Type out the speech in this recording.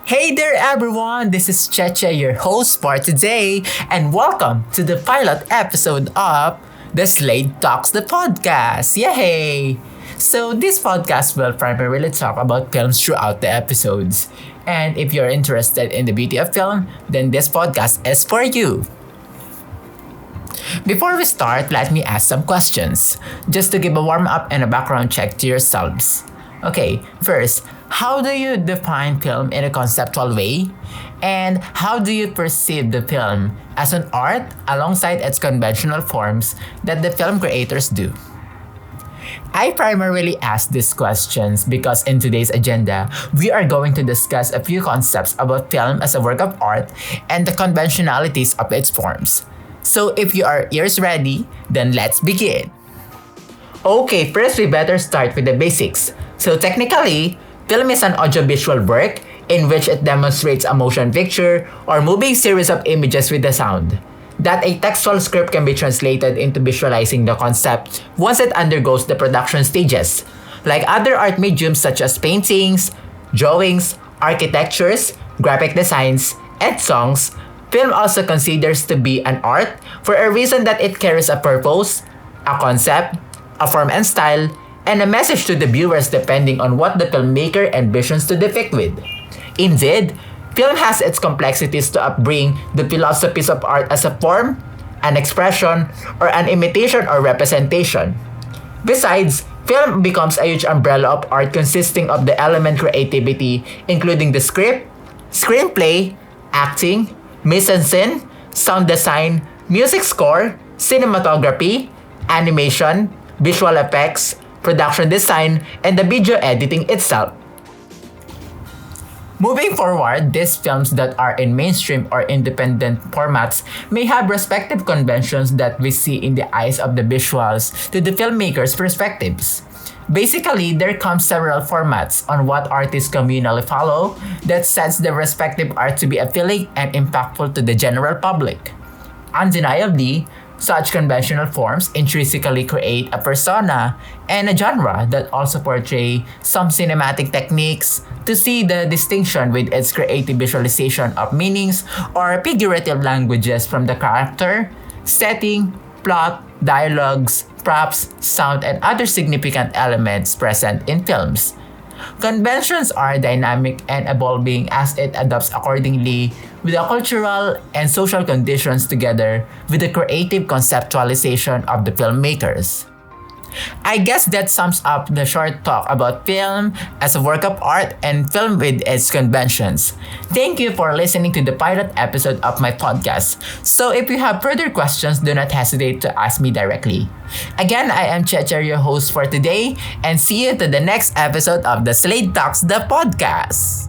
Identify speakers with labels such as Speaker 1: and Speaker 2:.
Speaker 1: Hey there, everyone! This is Cheche, your host for today, and welcome to the pilot episode of The Slade Talks the Podcast. Yay! So, this podcast will primarily talk about films throughout the episodes. And if you're interested in the beauty of film, then this podcast is for you. Before we start, let me ask some questions, just to give a warm up and a background check to yourselves. Okay, first, how do you define film in a conceptual way? And how do you perceive the film as an art alongside its conventional forms that the film creators do? I primarily ask these questions because in today's agenda, we are going to discuss a few concepts about film as a work of art and the conventionalities of its forms. So if you are ears ready, then let's begin. Okay, first we better start with the basics. So technically, film is an audiovisual work in which it demonstrates a motion picture or moving series of images with the sound. That a textual script can be translated into visualizing the concept once it undergoes the production stages. Like other art mediums such as paintings, drawings, architectures, graphic designs, and songs, film also considers to be an art for a reason that it carries a purpose, a concept, a form and style, and a message to the viewers depending on what the filmmaker envisions to depict with. Indeed, film has its complexities to upbring the philosophies of art as a form, an expression, or an imitation or representation. Besides, film becomes a huge umbrella of art consisting of the element creativity, including the script, screenplay, acting, mise-en-scène, sound design, music score, cinematography, animation, visual effects, production design, and the video editing itself. Moving forward, these films that are in mainstream or independent formats may have respective conventions that we see in the eyes of the visuals to the filmmakers' perspectives. Basically, there come several formats on what artists communally follow that sets their respective art to be appealing and impactful to the general public. Undeniably, such conventional forms intrinsically create a persona and a genre that also portray some cinematic techniques to see the distinction with its creative visualization of meanings or figurative languages from the character, setting, plot, dialogues, props, sound, and other significant elements present in films. Conventions are dynamic and evolving as it adapts accordingly with the cultural and social conditions together with the creative conceptualization of the filmmakers. I guess that sums up the short talk about film as a work of art and film with its conventions. Thank you for listening to the pilot episode of my podcast. So if you have further questions, do not hesitate to ask me directly. Again, I am Cheche, your host for today, and see you to the next episode of the Slade Talks the Podcast.